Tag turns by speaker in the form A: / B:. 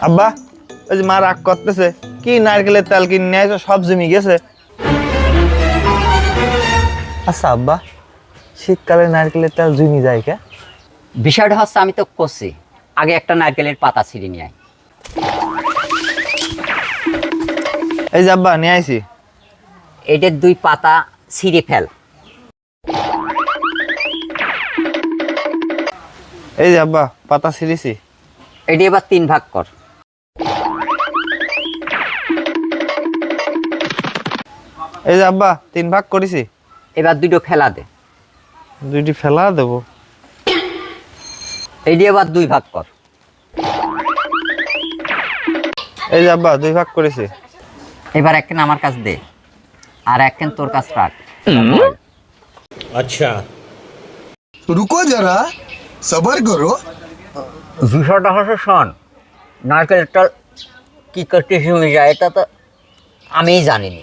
A: আব্বা ওই যে মা রাগ করতেছে, কি নারকেলের তেল কিনে নিয়ে আসো, সব জমি গেছে। আচ্ছা আব্বা, শীতকালে নারকেলের তেল জমি যায় কে?
B: বিষয়টা হচ্ছে আমি তো করছি, আগে একটা নারকেলের পাতা ছিঁড়ে নিয়ে আয়।
A: এই যে আব্বা নিয়ে আইছি।
B: এটার 2 পাতা ছিঁড়ে ফেল।
A: এই যে আব্বা পাতা ছিঁড়েছি।
B: এটি এবার 3 ভাগ কর।
A: এই যে আব্বা 3 ভাগ করেছি।
B: এবার 2টো ফেলা দে।
A: 2টি ফেলা দেবো।
B: এটি এবার 2 ভাগ কর।
A: এই যে আব্বা 2 ভাগ করেছি।
B: এবার একখান আমার কাছে দে, আর একখান তোর কাছে রাখ।
C: अच्छा
D: रुको जरा सबर करो।
B: বিষয়টা হচ্ছে শোন, নারকেলটা কি করতে জমে যায় এটা তো আমিই জানিনি।